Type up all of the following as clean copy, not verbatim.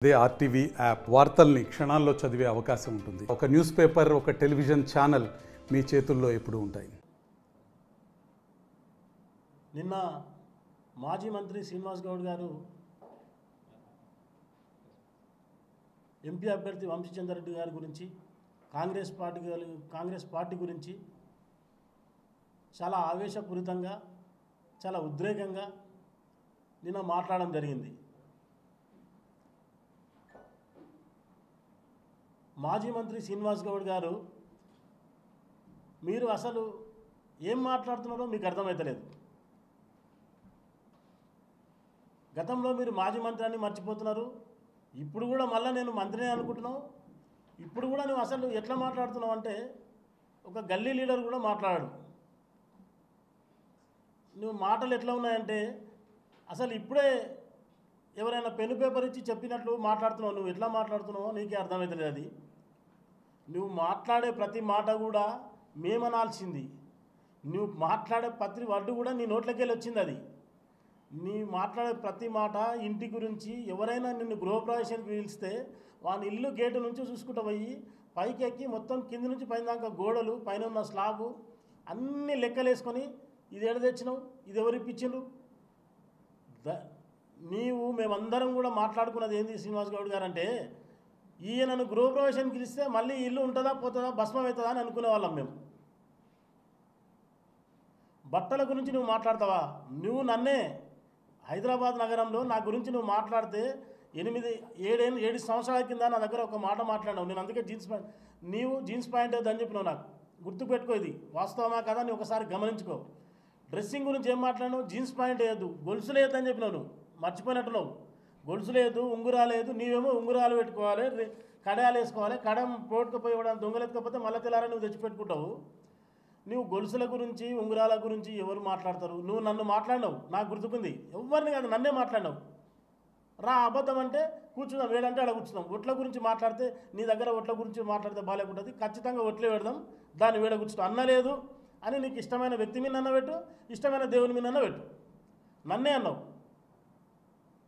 అదే RTV app వార్తల్ని క్షణాల్లో చదివే అవకాశం ఉంటుంది. ఒక న్యూస్ పేపర్, ఒక టెలివిజన్ ఛానల్ మీ చేతుల్లో ఎప్పుడూ ఉంటాయి. నిన్న మాజీ మంత్రి శ్రీనివాస్ గౌడ్ గారు ఎంపీ అభ్యర్థి వంశీచంద్రారెడ్డి గారి గురించి కాంగ్రెస్ పార్టీ గురించి చాలా ఆవేశపూరితంగా, చాలా ఉద్రేకంగా నిన్న మాట్లాడడం జరిగింది. మాజీ మంత్రి శ్రీనివాస్ గౌడ్ గారు, మీరు అసలు ఏం మాట్లాడుతున్నారో మీకు అర్థమవుతలేదు. గతంలో మీరు మాజీ మంత్రి అని మర్చిపోతున్నారు. ఇప్పుడు కూడా మళ్ళీ నేను మంత్రినే అనుకుంటున్నావు. ఇప్పుడు కూడా నువ్వు అసలు ఎట్లా మాట్లాడుతున్నావు అంటే ఒక గల్లీ లీడర్ కూడా మాట్లాడాడు. నువ్వు మాటలు ఎట్లా ఉన్నాయంటే అసలు ఇప్పుడే ఎవరైనా పెన్ను పేపర్ ఇచ్చి చెప్పినట్లు మాట్లాడుతున్నావు. నువ్వు ఎట్లా మాట్లాడుతున్నావో నీకే అర్థమవుతుంది. అది నువ్వు మాట్లాడే ప్రతి మాట కూడా మేమనాల్సింది. నువ్వు మాట్లాడే ప్రతి వర్డ్ కూడా నీ నోట్లకి వెళ్ళి వచ్చింది. అది నీ మాట్లాడే ప్రతి మాట ఇంటి గురించి. ఎవరైనా నిన్ను గృహప్రవేశానికి పిలిస్తే వాని ఇల్లు గేటు నుంచి చూసుకుంటూ పోయి పైకి ఎక్కి మొత్తం కింది నుంచి పైన దాకా గోడలు, పైన ఉన్న స్లాబు అన్నీ లెక్కలేసుకొని ఇది ఎడ తెచ్చినావు, ఇది ఎవరు ఇప్పించిండ్రు. నీవు మేమందరం కూడా మాట్లాడుకున్నది ఏంది శ్రీనివాస్ గౌడ్ గారు అంటే, ఈయనను గృహప్రవేశానికి పిలిస్తే మళ్ళీ ఇల్లు ఉంటుందా పోతుందా భస్మం అవుతుందా అని అనుకునే వాళ్ళం మేము. బట్టల గురించి నువ్వు మాట్లాడతావా? నువ్వు నన్నే హైదరాబాద్ నగరంలో నా గురించి నువ్వు మాట్లాడితే 7 సంవత్సరాల కింద నా దగ్గర ఒక మాట మాట్లాడినావు. నేను అందుకే నీవు జీన్స్ ప్యాంట్ వేద్దని చెప్పినావు. నాకు గుర్తుపెట్టుకో, ఇది వాస్తవమా కదా అని ఒకసారి గమనించుకో. డ్రెస్సింగ్ గురించి ఏం మాట్లాడినావు? జీన్స్ ప్యాంట్ వేయద్దు, గొలుసులు వేయద్దని చెప్పినావు. నువ్వు మర్చిపోయినట్టున్నావు. గొలుసు లేదు, ఉంగురాలు లేదు. నీవేమో ఉంగురాలు పెట్టుకోవాలి, కడాలు వేసుకోవాలి. కడం పోటుకుపోయి ఇవ్వడానికి దొంగలు ఎత్తుకపోతే మళ్ళీ తెల్లారని నువ్వు తెచ్చిపెట్టుకుంటావు. నువ్వు గొలుసుల గురించి, ఉంగురాల గురించి ఎవరు మాట్లాడతారు? నువ్వు నన్ను మాట్లాడినావు, నాకు గుర్తుకుంది. ఎవరిని కాదు, నన్నే మాట్లాడినావు. రా అబద్ధం అంటే కూర్చున్నాం, వేడంటే అక్కడ కూర్చున్నాం. ఒట్ల గురించి మాట్లాడితే నీ దగ్గర ఒట్ల గురించి మాట్లాడితే బాగాలేకుంటుంది. ఖచ్చితంగా ఒట్లే పెడదాం, దాన్ని వేడ కూర్చున్నాం. అన్నలేదు అని నీకు ఇష్టమైన వ్యక్తి మీద అన్న పెట్టు, ఇష్టమైన దేవుని మీద అన్న పెట్టు. నన్నే అన్నావు.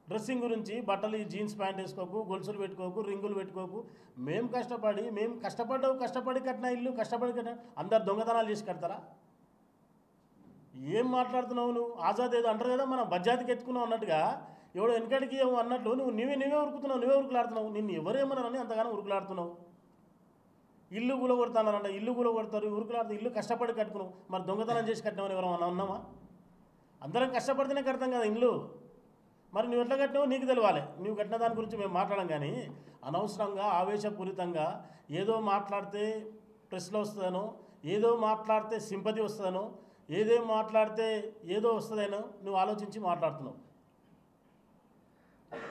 డ్రెస్సింగ్ గురించి, బట్టలు జీన్స్ ప్యాంట్ వేసుకోకు, గొలుసులు పెట్టుకోకు, రింగులు పెట్టుకోకు. మేము కష్టపడి కట్టిన ఇల్లు, కష్టపడి కట్టిన అందరు దొంగతనాలు చేసి కడతారా? ఏం మాట్లాడుతున్నావు నువ్వు? ఆజాద్ ఏదో అంటారు కదా, మనం బజ్జాతికి ఎత్తుకున్నావు అన్నట్టుగా, ఎవడో వెనకడికి ఏమో అన్నట్లు నువ్వే ఉరుకుతున్నావు, నువ్వే ఉరుకులాడుతున్నావు. నిన్ను ఎవరేమన్నారని అంతగానో ఉరుకులాడుతున్నావు. ఇల్లు కూలగొడతానంట, ఇల్లు కూలగొడతారు, ఉరుకులాడుతూ ఇల్లు కష్టపడి కట్టుకున్నావు. మరి దొంగతనం చేసి కట్టినామని ఎవరైనా ఉన్నామా? అందరం కష్టపడితేనే కడతాం కదా ఇల్లు. మరి నువ్వు ఎట్లా కట్టినావో నీకు తెలియాలి. నువ్వు కట్టిన దాని గురించి మేము మాట్లాడడం. కానీ అనవసరంగా ఆవేశపూరితంగా ఏదో మాట్లాడితే ప్రెస్లో వస్తుందనో, ఏదో మాట్లాడితే సింపతి వస్తుందనో, ఏదో మాట్లాడితే ఏదో వస్తుందనో నువ్వు ఆలోచించి మాట్లాడుతున్నావు.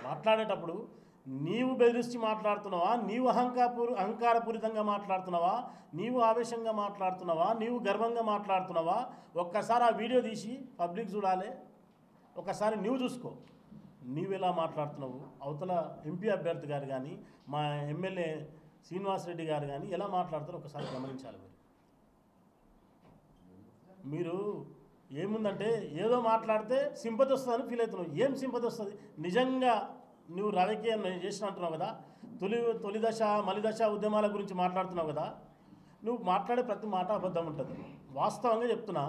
మాట్లాడేటప్పుడు నీవు బెదిరించి మాట్లాడుతున్నావా, నీవు అహంకారపూరితంగా మాట్లాడుతున్నావా, నీవు ఆవేశంగా మాట్లాడుతున్నావా, నీవు గర్వంగా మాట్లాడుతున్నావా? ఒక్కసారి ఆ వీడియో తీసి పబ్లిక్ చూడాలి. ఒకసారి నువ్వు చూసుకో, నీవు ఎలా మాట్లాడుతున్నావు. అవతల ఎంపీ అభ్యర్థి గారు కానీ, మా ఎమ్మెల్యే శ్రీనివాసరెడ్డి గారు కానీ ఎలా మాట్లాడతారో ఒకసారి గమనించాలి. మీరు ఏముందంటే ఏదో మాట్లాడితే సింపతి వస్తుందని ఫీల్ అవుతున్నావు. ఏం సింపతి వస్తుంది? నిజంగా నువ్వు రాజకీయం చేసిన అంటున్నావు కదా, తొలి దశ మలి దశ ఉద్యమాల గురించి మాట్లాడుతున్నావు కదా. నువ్వు మాట్లాడే ప్రతి మాట అబద్ధం ఉంటుంది. వాస్తవంగా చెప్తున్నా,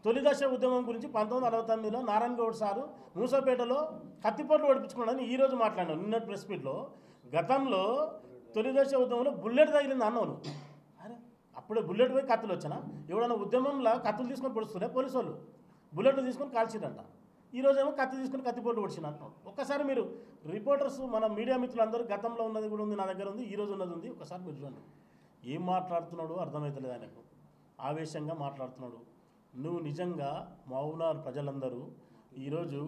తొలి దశ ఉద్యమం గురించి 1969లో నారాయణ గౌడ్ సారు మూసపేటలో కత్తిపోట్లు ఓడిపించుకున్నాడని ఈరోజు మాట్లాడినావు నిన్నటి ప్రెస్ మీట్లో. గతంలో తొలి దశ ఉద్యమంలో బుల్లెట్ తగిలింది అన్నావు. అరే అప్పుడే బుల్లెట్ పోయి కత్తులు వచ్చానా? ఎవడన్నా ఉద్యమంలో కత్తులు తీసుకొని పొడుస్తుండే పోలీసు వాళ్ళు, బుల్లెట్లు తీసుకొని కాల్చిందంట. ఈరోజేమో కత్తి తీసుకొని కత్తిపోట్లు పొడిచింది అంటున్నావు. ఒక్కసారి మీరు రిపోర్టర్స్, మన మీడియా మిత్రులందరూ గతంలో ఉన్నది కూడా ఉంది, నా దగ్గర ఉంది, ఈరోజు ఉన్నది ఉంది. ఒకసారి మీరు చూడండి. ఏం మాట్లాడుతున్నాడు అర్థమవుతలేదు ఆయనకు. ఆవేశంగా మాట్లాడుతున్నాడు. నువ్వు నిజంగా మహబూబ్నగర్ ప్రజలందరూ ఈరోజు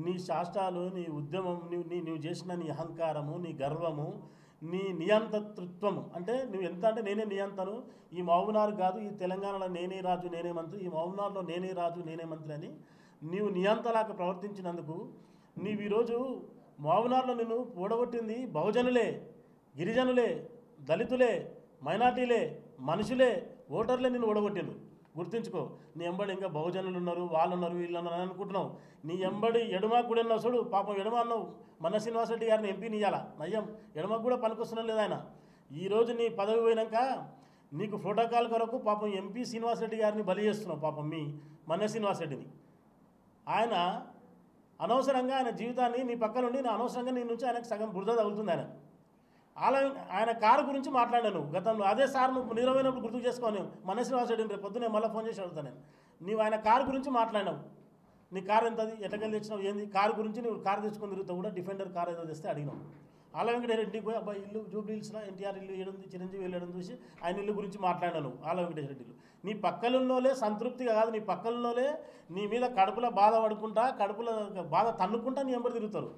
నీ శాస్త్రాలు, నీ ఉద్యమం, నువ్వు చేసిన నీ అహంకారము, నీ గర్వము, నీ నియంతృత్వము, అంటే నువ్వు ఎంత అంటే నేనే నియంతను, ఈ మహబూబ్నగర్ కాదు, ఈ తెలంగాణలో నేనే రాజు నేనే మంత్రి, ఈ మహబూబ్నగర్లో నేనే రాజు నేనే మంత్రి అని నీవు నియంతలాగా ప్రవర్తించినందుకు నీవు ఈరోజు మహబూబ్నగర్లో నిన్ను ఓడగొట్టింది బహుజనులే, గిరిజనులే, దళితులే, మైనార్టీలే, మనుషులే, ఓటర్లే నిన్ను ఓడగొట్టిండ్రు. గుర్తుంచుకో. నీ ఎంబడి ఇంకా బహుజనులు ఉన్నారు, వాళ్ళు ఉన్నారు, వీళ్ళు ఉన్నారు అని అనుకుంటున్నావు. నీ ఎంబడి ఎడమ కూడా ఉన్నావు చూడు. పాపం ఎడమ అన్నావు, మన శ్రీనివాసరెడ్డి గారిని ఎంపీని ఇవ్వాలా నయ్యం. ఎడమకు కూడా పనికొస్తున్నా లేదు ఆయన. ఈరోజు నీ పదవి పోయినాక నీకు ప్రోటోకాల్ కొరకు పాపం ఎంపీ శ్రీనివాసరెడ్డి గారిని బలి చేస్తున్నావు. పాపం మీ మన శ్రీనివాసరెడ్డిని. ఆయన అనవసరంగా ఆయన జీవితాన్ని నీ పక్కన ఉండి అనవసరంగా నీ నుంచి ఆయనకు సగం బురద తగులుతుంది. ఆయన కారు గురించి మాట్లాడాను గతంలో. అదే సార్ నువ్వు నిరమైనప్పుడు గుర్తు చేసుకోను. మన శ్రీనివాసరెడ్డిని రేపు పొద్దునే మళ్ళీ ఫోన్ చేసి అడుగుతాను నేను. నీవు ఆయన కారు గురించి మాట్లాడినావు. నీ కారు ఎంతది, ఎట్లకెళ్ళి తెచ్చినావు, ఏంది కారు గురించి నువ్వు కారు తెచ్చుకొని తిరుగుతావు కూడా. డిఫెండర్ కారు ఏదో తెస్తే అడిగినావు. ఆల వెంకటరెడ్డికి పోయి అబ్బాయి ఇల్లు జూబ్లీ హిల్స్లో ఎన్టీఆర్ ఇల్లు ఏడుంది, చిరంజీవి వెళ్ళడం చూసి ఆయన ఇల్లు గురించి మాట్లాడాను. ఆల వెంకటరెడ్డిలు నీ పక్కలున్నోలే సంతృప్తిగా కాదు, నీ పక్కలున్నోలే నీ మీద కడుపులో బాధ పడుకుంటా, కడుపులో బాధ తన్నుకుంటా నీ ఎంబడి తిరుగుతారు.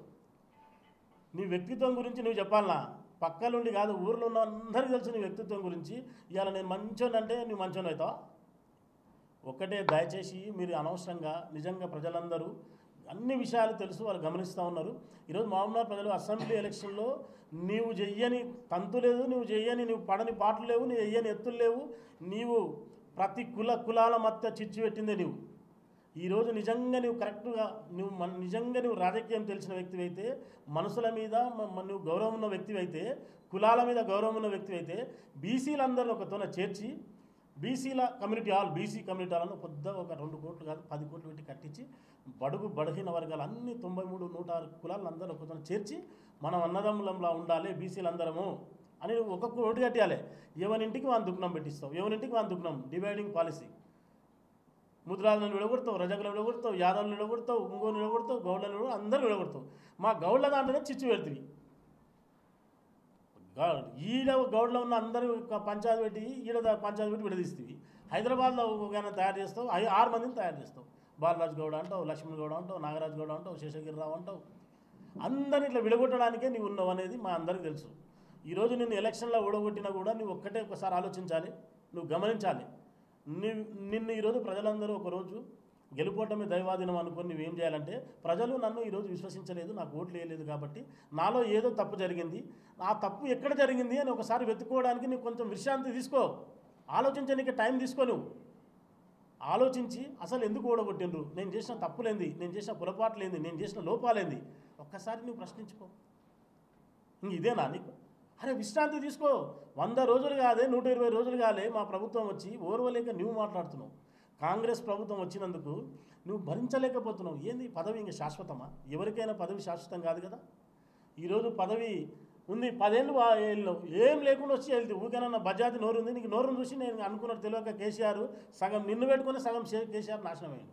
నీ వ్యక్తిత్వం గురించి నువ్వు చెప్పాలనా? పక్కలుండి కాదు, ఊర్లో ఉన్న అందరికీ తెలుసు నీ వ్యక్తిత్వం గురించి. ఇవాళ నేను మంచోని అంటే నువ్వు మంచోని అవుతావా? ఒక్కటే దయచేసి మీరు అనవసరంగా నిజంగా ప్రజలందరూ అన్ని విషయాలు తెలుసు, వాళ్ళు గమనిస్తూ ఉన్నారు. ఈరోజు మహబూబ్నగర్ ప్రజలు అసెంబ్లీ ఎలక్షన్లో నీవు చెయ్యని తంతు లేదు, నువ్వు పడని పాటలు లేవు, నువ్వు చెయ్యని ఎత్తులు లేవు. నీవు ప్రతి కులాల మధ్య చిచ్చు పెట్టిందే నీవు. ఈరోజు నిజంగా నువ్వు కరెక్ట్గా నిజంగా నువ్వు రాజకీయం తెలిసిన వ్యక్తివి అయితే, మనసుల మీద నువ్వు గౌరవం ఉన్న వ్యక్తివి అయితే, కులాల మీద గౌరవం ఉన్న వ్యక్తివి అయితే, బీసీలందరినీ ఒకతోన చేర్చి బీసీల కమ్యూనిటీ హాల్, బీసీ కమ్యూనిటీ హాల్ను పెద్ద ఒక 2 కోట్లు కాదు 10 కోట్లు పెట్టి కట్టించి బలహీన వర్గాలు అన్ని 93, 106 కులాలను అందరూ ఒకతోన చేర్చి మనం అన్నదమ్ములంలా ఉండాలి బీసీలందరము అని నువ్వు ఒక్కొక్క ఓటు కట్టాలి. ఎవరింటికి వాని దుఃఖం పెట్టిస్తావు, ఎవరింటికి వాని దుఃఖం. Dividing policy. ముద్రాలను విడగొడతావు, రజకులను విడగొడతావు, యాదవులను విడగొడతావు, ఇంగోని విడగొడతావు, గౌడ్లను విడగొడతావు, అందరూ విడగొడతావు. మా గౌడ్ల దాంట్లోనే చిచ్చు పెడుతుంది. ఈడ గౌడ్లో ఉన్న అందరూ పంచాయతీ పెట్టి ఈడ పంచాయతీ పెట్టి విడదీస్తుంది. హైదరాబాద్లో ఒక తయారు చేస్తావు, 6 మందిని తయారు చేస్తావు. బాలరాజు గౌడ అంటావు, లక్ష్మణ్ గౌడ అంటావు, నాగరాజు గౌడ అంటావు, శేషగిరిరావు అంటావు. అందరిని ఇట్లా విడగొట్టడానికే నీవు ఉన్నావు అనేది మా అందరికీ తెలుసు. ఈరోజు నిన్ను ఎలక్షన్లో ఓడగొట్టినా కూడా నువ్వు ఒకసారి ఆలోచించాలి, నువ్వు గమనించాలి. నిన్ను ఈరోజు ప్రజలందరూ ఒకరోజు గెలుపోవటమే దైవాధీనం అనుకొని నువ్వేం చేయాలంటే, ప్రజలు నన్ను ఈరోజు విశ్వసించలేదు, నాకు ఓట్లు వేయలేదు కాబట్టి నాలో ఏదో తప్పు జరిగింది, ఆ తప్పు ఎక్కడ జరిగింది అని ఒకసారి వెతుక్కోవడానికి నీకు కొంచెం విశ్రాంతి తీసుకో, ఆలోచించడానికి టైం తీసుకో. నువ్వు ఆలోచించి అసలు ఎందుకు ఓడగొట్టిండ్రు, నేను చేసిన తప్పులేంది, నేను చేసిన పొరపాట్లేంది, నేను చేసిన లోపాలేంది ఒక్కసారి నువ్వు ప్రశ్నించుకో. ఇదేనా నీకు? అరే విశ్రాంతి తీసుకో. 100 రోజులు కాదే, 120 రోజులు కాలే మా ప్రభుత్వం వచ్చి ఓర్వలేక నువ్వు మాట్లాడుతున్నావు. కాంగ్రెస్ ప్రభుత్వం వచ్చినందుకు నువ్వు భరించలేకపోతున్నావు. ఏంది పదవి ఇంకా శాశ్వతమా? ఎవరికైనా పదవి శాశ్వతం కాదు కదా. ఈరోజు పదవి ఉంది, 10 ఏళ్ళు ఏం లేకుండా వచ్చి వెళ్తే ఊరికైనా బజాజ్ నోరు ఉంది. నీకు నోరును చూసి నేను అనుకున్నట్టు తెలియక కేసీఆర్ సగం నిన్ను పెట్టుకుని సగం కేసీఆర్ నాశనం అయ్యాడు.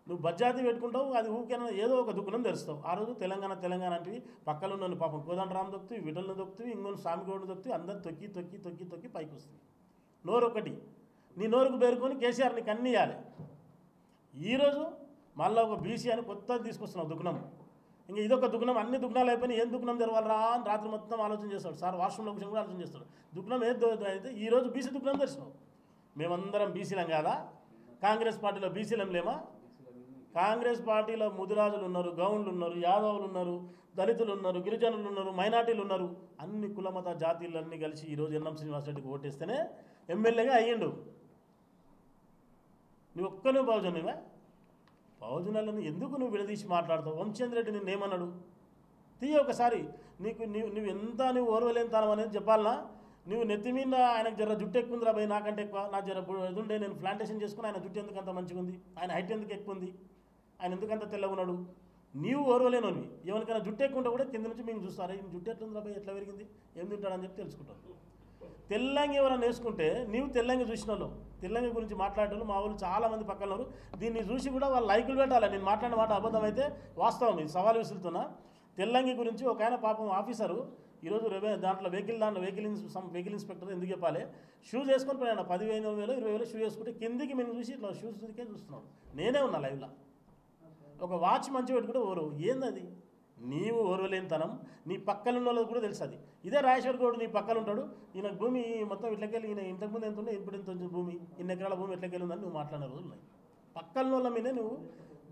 నువ్వు బజ్జాతి పెట్టుకుంటావు, అది ఊరికైనా ఏదో ఒక దుకాణం తెరుస్తావు. ఆ రోజు తెలంగాణ అంటివి పక్కన ఉన్న పాపం కోదండరామ్ దొక్కుతూ, విటల్ని దొక్కుతూ, ఇంకొన్ని స్వామిగౌడు దొక్కుతూ అందరు తొక్కి పైకి వస్తుంది. నోరు ఒకటి నీ నోరుకు పేరుకొని కేసీఆర్ నీకు అన్నీ ఇవ్వాలి. ఈరోజు మళ్ళీ ఒక బీసీ అని కొత్తది తీసుకొస్తున్నావు దుకాణం. ఇంకా ఇదొక దుకాణం, అన్ని దుకాణాలు అయిపోయినాయి, ఏం దుకాణం తెరవాలరా అని రాత్రి మొత్తం ఆలోచన చేస్తాడు సార్. వాష్రూమ్లో విషయం కూడా ఆలోచన చేస్తాడు. దుకాణం ఏదో అయితే ఈరోజు బీసీ దుకాణం తెరిచినావు. మేమందరం బీసీలం కాదా? కాంగ్రెస్ పార్టీలో బీసీలం లేమా? కాంగ్రెస్ పార్టీలో ముదిరాజులు ఉన్నారు, గౌండ్లు ఉన్నారు, యాదవులు ఉన్నారు, దళితులు ఉన్నారు, గిరిజనులు ఉన్నారు, మైనార్టీలు ఉన్నారు. అన్ని కులమత జాతీయులన్నీ కలిసి ఈరోజు ఎన్ఎం శ్రీనివాసరెడ్డికి ఓటేస్తేనే ఎమ్మెల్యేగా అయ్యిండు. నువ్వు ఒక్కనే బహుజనువే. బహుజనులను ఎందుకు నువ్వు విడదీసి మాట్లాడతావు? వంశేంద్రెడ్డి నిన్ను ఏమన్నాడు? తీయ ఒకసారి. నువ్వు ఎంత నువ్వు ఓర్వలేంతానం అనేది చెప్పాలనా? నువ్వు నెత్తి మీద ఆయనకు జర జుట్టు ఎక్కువ ఉందిరా భయ్, నాకంటే ఎక్కువ, నా జర ఎదుండే నేను ప్లాంటేషన్ చేసుకుని ఆయన జుట్టు ఎందుకు అంత మంచిగా ఉంది, ఆయన హైట్ ఎందుకు ఎక్కువ ఉంది, ఆయన ఎందుకంత తెల్లగా ఉన్నాడు. నీవు ఓర్వలేనోనివి. ఎవరికైనా జుట్టు ఎక్కువ ఉంటే కూడా కింద నుంచి మేము చూస్తారా ఈయన జుట్టు ఎట్లుందిరా భయ్, ఎట్లా పెరిగింది, ఏం తింటాడని చెప్పి తెలుసుకుంటారు. తెల్లంగి ఎవరైనా వేసుకుంటే నీవు తెల్లంగి చూసిన వాళ్ళు, తెల్లంగి గురించి మాట్లాడేవాళ్ళు మా వాళ్ళు చాలామంది పక్కన ఉన్నారు. దీన్ని చూసి కూడా వాళ్ళు లైకులు పెట్టాలి. నేను మాట్లాడిన మాట అబద్ధం అయితే వాస్తవం, ఇది సవాలు విసురుతున్నా. తెల్లంగి గురించి ఒక ఆయన పాపం ఆఫీసరు ఈరోజు దాంట్లో వెహికల్ ఇన్స్పెక్టర్ ఎందుకు చెప్పాలి, షూస్ వేసుకొని పోయినా 10,000, 20,000 షూ వేసుకుంటే కిందికి మేము చూసి ఇట్లా షూస్ దిగే చూస్తున్నాడు. నేనే ఉన్నా లైవ్లో. ఒక వాచ్ మంచి పెట్టుకుంటే ఓరవు. ఏంది నీవు ఓర్వలేనితనం నీ పక్కన ఉన్న వాళ్ళకి కూడా తెలుసు. అది ఇదే రాజేశ్వర్ గౌడ్ నీ పక్కన ఉంటాడు. ఈయన భూమి మొత్తం ఇట్లకెళ్ళి, ఈయన ఇంతకుముందు ఎంత ఉండే ఇప్పుడు ఎంత వచ్చింది భూమి, ఇన్ని ఎకరాల భూమి ఎట్లకెళ్ళి ఉందని నువ్వు మాట్లాడిన రోజులు ఉన్నాయి. పక్కన వాళ్ళ మీదే నువ్వు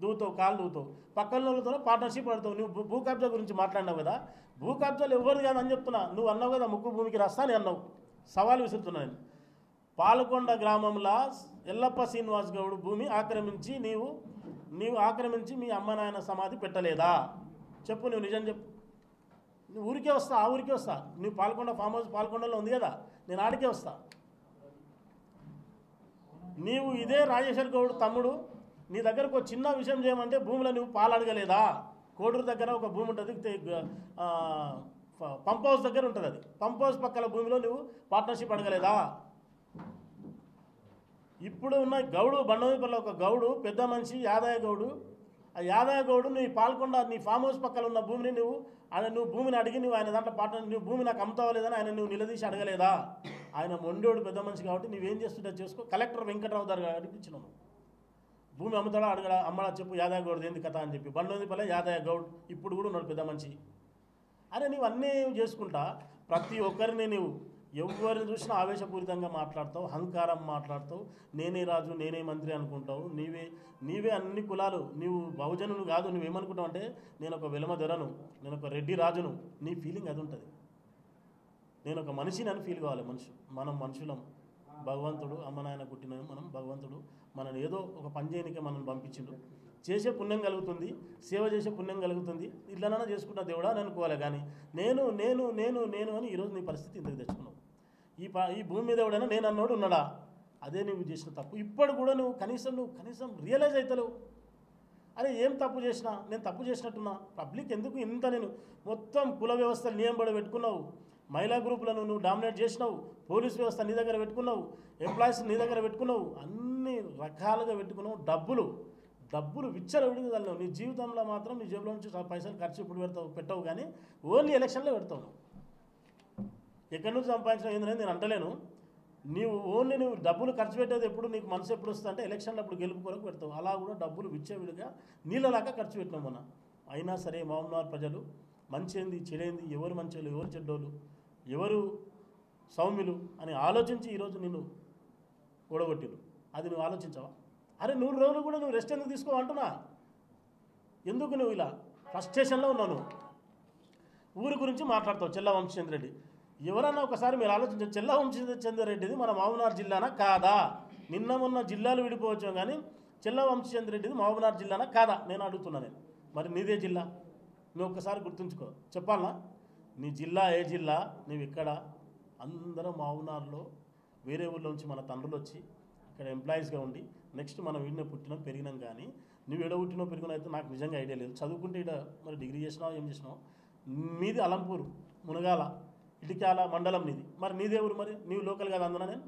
దూతావు, కాలు దూతావు, పక్కన వాళ్ళతో పార్ట్నర్షిప్ పడతావు. నువ్వు భూ కబ్జా గురించి మాట్లాడినావు కదా, భూ కబ్జాలు ఎవరు కాదని చెప్తున్నా. నువ్వు అన్నావు కదా ముక్కు భూమికి రాస్తా అని అన్నావు. సవాలు విసురుతున్నా నేను. పాలకొండ గ్రామంలో ఎల్లప్ప శ్రీనివాస్ గౌడ్ భూమి ఆక్రమించి నీవు ఆక్రమించి మీ అమ్మ నాయన సమాధి పెట్టలేదా? చెప్పు, నువ్వు నిజం చెప్పు. నువ్వు ఊరికే వస్తా, ఆ ఊరికే వస్తా. నువ్వు పాల్కొండ ఫామ్ హౌస్ పాల్కొండలో ఉంది కదా, నేను ఆడికే వస్తా. నీవు ఇదే రాజేశ్వర్ గౌడ్ తమ్ముడు నీ దగ్గరకు ఒక చిన్న విషయం చేయమంటే భూమిలో నువ్వు పాలు అడగలేదా? కోడూరు దగ్గర ఒక భూమి ఉంటుంది, పంప్ హౌస్ దగ్గర ఉంటుంది. అది పంప్ హౌస్ పక్కల భూమిలో నువ్వు పార్ట్నర్షిప్ అడగలేదా? ఇప్పుడు ఉన్న గౌడు బండవీపల్లి ఒక గౌడు పెద్ద మనిషి యాదయ్య గౌడు. ఆ యాదయ్య గౌడు నీ పాల్కొండ నీ ఫామ్ హౌస్ పక్కన ఉన్న భూమిని నువ్వు భూమిని అడిగి నువ్వు ఆయన దాంట్లో పార్ట్నర్ నువ్వు భూమి నాకు అమ్ముతావా లేదని ఆయన నువ్వు నిలదీసి అడగలేదా? ఆయన మొండోడు పెద్ద మనిషి కాబట్టి నువ్వేం చేస్తుంటే చేసుకో. కలెక్టర్ వెంకటరావు గారు అడిపించినాము. భూమి అమ్ముతాడా అడగడా, అమ్మడా చెప్పు యాదయ్య గౌడ్ ఏంది కథ అని చెప్పి. బండవీపల్లి యాదయ్య గౌడ్ ఇప్పుడు కూడా ఉన్నాడు పెద్ద మనిషి. అరే నీవు అన్నీ చేసుకుంటా ప్రతి ఒక్కరిని నువ్వు ఎవరిని చూసినా ఆవేశపూరితంగా మాట్లాడతావు, అహంకారం మాట్లాడతావు, నేనే రాజు నేనే మంత్రి అనుకుంటావు. నీవే అన్ని కులాలు, నీవు బహుజనులు కాదు. నువ్వేమనుకుంటావు అంటే నేను ఒక వెలమ దొరను, నేను ఒక రెడ్డి రాజును. నీ ఫీలింగ్ అది ఉంటుంది. నేను ఒక మనిషిని అని ఫీల్ కావాలి. మనం మనుషులం. భగవంతుడు అమ్మ నాయన పుట్టిన మనం భగవంతుడు మనల్ని ఏదో ఒక పని చేయనికే మనల్ని పంపించిండు. చేసే పుణ్యం కలుగుతుంది, సేవ చేసే పుణ్యం కలుగుతుంది. ఇట్లనైనా చేసుకుంటా దేవుడా అని అనుకోవాలి. కానీ నేను నేను నేను నేను అని ఈరోజు నీ పరిస్థితి ఇంతకు తెచ్చుకున్నావు. ఈ భూమి మీద ఎవడైనా నేను అన్నోడు ఉన్నాడా? అదే నువ్వు చేసిన తప్పు. ఇప్పుడు కూడా నువ్వు కనీసం రియలైజ్ అవుతలేవు. అరే ఏం తప్పు చేసినా, నేను తప్పు చేసినట్టున్నా. పబ్లిక్ ఎందుకు ఇంత నేను మొత్తం కుల వ్యవస్థలు నియంబడి పెట్టుకున్నావు, మహిళా గ్రూపులను నువ్వు డామినేట్ చేసినావు, పోలీస్ వ్యవస్థ నీ దగ్గర పెట్టుకున్నావు, ఎంప్లాయీస్ నీ దగ్గర పెట్టుకున్నావు, అన్ని రకాలుగా పెట్టుకున్నావు. డబ్బులు విచ్చలవిడిగలవు. నీ జీవితంలో మాత్రం నీ జేబులో నుంచి పైసలు ఖర్చు ఇప్పుడు పెట్టవు కానీ ఓన్లీ ఎలక్షన్లో పెడతావు. ఎక్కడి నుంచి సంపాదించిన ఏంటనేది నేను అంటలేను. నువ్వు డబ్బులు ఖర్చు పెట్టేది ఎప్పుడు నీకు మనసు ఎప్పుడు వస్తుంది అంటే ఎలక్షన్లో అప్పుడు గెలుపు కొరకు పెడతావు. అలా కూడా డబ్బులు విచ్చవిడిగా నీళ్ళలాగా ఖర్చు పెట్టినాం మొన్న. అయినా సరే మహబూబ్నగర్ ప్రజలు మంచి ఏంది చెడేంది, ఎవరు మంచోళ్ళు ఎవరు చెడ్డోళ్ళు, ఎవరు సౌమ్యులు అని ఆలోచించి ఈరోజు నిన్ను ఓడగొట్టిరు. అది నువ్వు ఆలోచించావా? అరే 100 రోజులు కూడా నువ్వు రెస్ట్ ఎందుకు తీసుకో అంటున్నా. ఎందుకు నువ్వు ఇలా ఫ్రస్ట్రేషన్లో ఉన్నావు? నువ్వు ఊరి గురించి మాట్లాడతావు. చెల్ల వంశచంద్రెడ్డి ఎవరన్నా ఒకసారి మీరు ఆలోచించారు. చెల్ల వంశచంద్రెడ్డిది మన మహబూబ్నగర్ జిల్లానా కాదా? నిన్న మొన్న జిల్లాలు విడిపోవచ్చు కానీ చెల్ల వంశచంద్రెడ్డిది మహబూబ్నగర్ జిల్లానా కాదా నేను అడుగుతున్నా. నేను మరి నీదే జిల్లా, నువ్వు ఒక్కసారి గుర్తుంచుకో. చెప్పాలనా నీ జిల్లా ఏ జిల్లా, నువ్వు ఇక్కడ? అందరం మహబూబ్నగర్లో వేరే ఊళ్ళో నుంచి మన తండ్రులు వచ్చి ఇక్కడ ఎంప్లాయీస్గా ఉండి నెక్స్ట్ మనం వీడినే పుట్టినాం పెరిగినాం. కానీ నువ్వు ఎడ పుట్టినో పెరిగినా అయితే నాకు నిజంగా ఐడియా లేదు. చదువుకుంటే ఇక్కడ మరి డిగ్రీ చేసినావు ఏం చేసినావు? మీది అలంపూరు మునగాల ఇటికాల మండలం నీది. మరి నీదే ఊరు, మరి నీవు లోకల్ కాదు. అందున నేను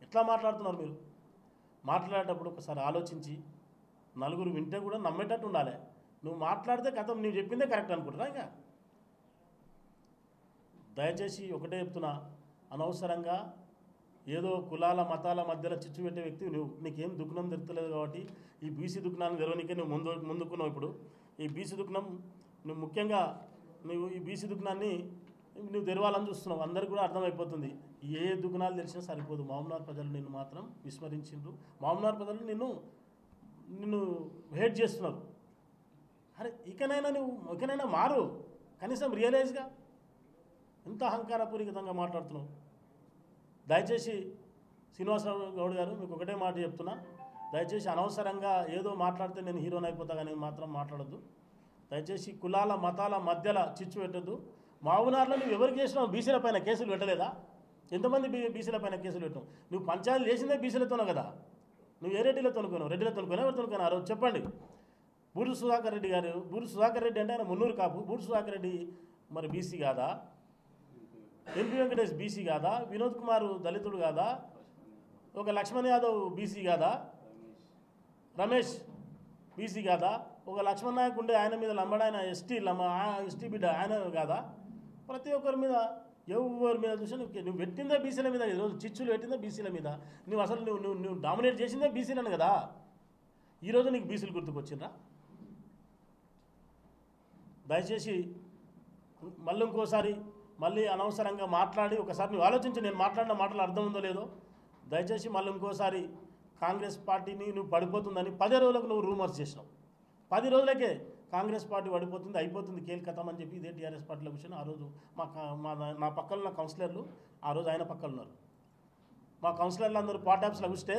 ఎట్లా మాట్లాడుతున్నారు మీరు? మాట్లాడేటప్పుడు ఒకసారి ఆలోచించి నలుగురు వింటే కూడా నమ్మేటట్టు ఉండాలి. నువ్వు మాట్లాడితే కథం నువ్వు చెప్పిందే కరెక్ట్ అనుకుంటున్నా. ఇంకా దయచేసి ఒకటే చెప్తున్నా, అనవసరంగా ఏదో కులాల మతాల మధ్యలో చిచ్చు పెట్టే వ్యక్తి నువ్వు. నీకేం దుఃఖనం తెరతలేదు కాబట్టి ఈ బీసీ దుఃఖనాన్ని తెరవనికే నువ్వు ముందుకున్నావు. ఇప్పుడు ఈ బీసీ దుఃఖనం నువ్వు ముఖ్యంగా ఈ బీసీ దుఃఖనాన్ని నువ్వు తెరవాలని చూస్తున్నావు. అందరికీ కూడా అర్థమైపోతుంది. ఏ దుఃఖనాలు తెలిసినా సరిపోదు. మహబూబ్నగర్ ప్రజలు నిన్ను మాత్రం విస్మరించిండ్రు. మహబూబ్నగర్ ప్రజలు నిన్ను హేట్ చేస్తున్నారు. అరే ఇకనైనా మారు. కనీసం రియలైజ్గా ఎంత అహంకారపూరితంగా మాట్లాడుతున్నావు. దయచేసి శ్రీనివాసరావు గౌడ్ గారు మీకు ఒకటే మాట చెప్తున్నా, దయచేసి అనవసరంగా ఏదో మాట్లాడితే నేను హీరోని అయిపోతా కానీ మాత్రం మాట్లాడద్దు. దయచేసి కులాల మతాల మధ్యలో చిచ్చు పెట్టద్దు. మహబూబ్నగర్లో నువ్వు ఎవరికి చేసినావు? బీసీల పైన కేసులు పెట్టలేదా? ఎంతమంది బీసీల పైన కేసులు పెట్టావు? నువ్వు పంచాయతీలు చేసిందే బీసీలతోనే కదా. నువ్వు ఏ రెడ్డిలో తొనుకున్నావు? రెడ్డిలో తొనుకున్నావు? ఎవరు తొనుకున్నారు? ఆ రోజు చెప్పండి. బూరు సుధాకర్ రెడ్డి గారు, బూరు సుధాకర్ రెడ్డి అంటే ఆయన మున్నూరు కాపు. బూరు సుధాకర్ రెడ్డి మరి బీసీ కాదా? ఎంపీ వెంకటేష్ బీసీ కాదా? వినోద్ కుమార్ దళితుడు కాదా? ఒక లక్ష్మణ్ యాదవ్ బీసీ కాదా? రమేష్ బీసీ కాదా? ఒక లక్ష్మణ్ నాయక్ ఉండే ఆయన మీద లంబడాయన ఎస్టీ బిడ్డ ఆయన కాదా? ప్రతి ఒక్కరి మీద ఎవరి మీద చూసా నువ్వు పెట్టిందే బీసీల మీద. ఈరోజు చిచ్చులు పెట్టిందే బీసీల మీద. నువ్వు అసలు నువ్వు డామినేట్ చేసిందే బీసీలను కదా. ఈరోజు నీకు బీసీలు గుర్తుకొచ్చిండ్రా? దయచేసి మళ్ళీ ఇంకోసారి అనవసరంగా మాట్లాడి ఒకసారి నువ్వు ఆలోచించి నేను మాట్లాడిన మాటలు అర్థం ఉందో లేదో. దయచేసి మళ్ళీ ఇంకోసారి కాంగ్రెస్ పార్టీని నువ్వు పడిపోతుందని 10 రోజులకు నువ్వు రూమర్స్ చేసినావు. 10 రోజులకే కాంగ్రెస్ పార్టీ పడిపోతుంది, అయిపోతుంది, కేల్కతం అని చెప్పి ఇదే టీఆర్ఎస్ పార్టీలో కూర్చొని ఆ రోజు నా పక్కన ఉన్న కౌన్సిలర్లు ఆ రోజు ఆయన పక్కన ఉన్నారు. మా కౌన్సిలర్లు అందరూ పార్ట్ ఆఫీస్లో కూర్చుంటే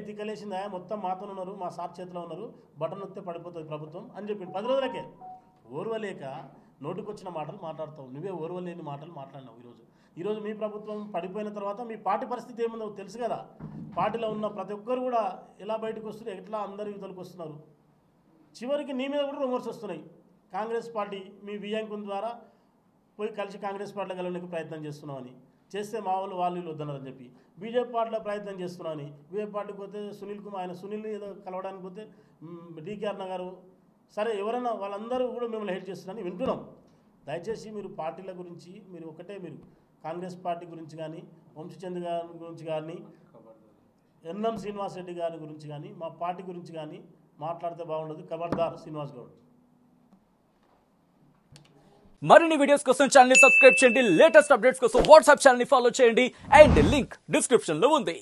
తిక్కలేసిందా మొత్తం మాతో ఉన్నారు, మా సార్ చేతిలో ఉన్నారు, బటన్ నొక్కితే పడిపోతుంది ప్రభుత్వం అని చెప్పింది 10 రోజులకే. ఓర్వలేక నోటికొచ్చిన మాటలు మాట్లాడతావు, నువ్వే ఓర్వలేని మాటలు మాట్లాడినావు. ఈరోజు మీ ప్రభుత్వం పడిపోయిన తర్వాత మీ పార్టీ పరిస్థితి ఏముందో తెలుసు కదా. పార్టీలో ఉన్న ప్రతి ఒక్కరు కూడా ఎలా బయటకు వస్తున్నారు, ఎట్లా అందరు యువతలకు వస్తున్నారు. చివరికి నీ మీద కూడా రూమర్స్ వస్తున్నాయి. కాంగ్రెస్ పార్టీ మీ వియాంకుల ద్వారా పోయి కలిసి కాంగ్రెస్ పార్టీలో కలవడానికి ప్రయత్నం చేస్తున్నామని, చేస్తే మా వాళ్ళు వీళ్ళు వద్దన్నారని చెప్పి బీజేపీ పార్టీలో ప్రయత్నం చేస్తున్నామని. బీజేపీ పార్టీకి పోతే సునీల్ కుమార్, ఆయన సునీల్ ఏదో కలవడానికి పోతే డీకే అన్న గారు, సరే ఎవరైనా వాళ్ళందరూ కూడా మిమ్మల్ని హెల్ప్ చేస్తున్నారని వింటున్నాం. దయచేసి మీరు పార్టీల గురించి మీరు మీరు కాంగ్రెస్ పార్టీ గురించి కానీ, వంశీచంద్ర గారి గురించి కానీ, ఎన్ఎం శ్రీనివాస్ రెడ్డి గారి గురించి కానీ, మా పార్టీ గురించి కానీ మాట్లాడితే బాగుండదు. ఖబర్దార్ శ్రీనివాస్ గౌడ్. మరిన్ని వీడియోస్ కోసం ఛానల్ ని సబ్స్క్రైబ్ చేయండి, లేటెస్ట్ అప్డేట్స్ కోసం వాట్సాప్ ఛానల్ ని ఫాలో చేయండి అండ్ లింక్ డిస్క్రిప్షన్ లో ఉంది.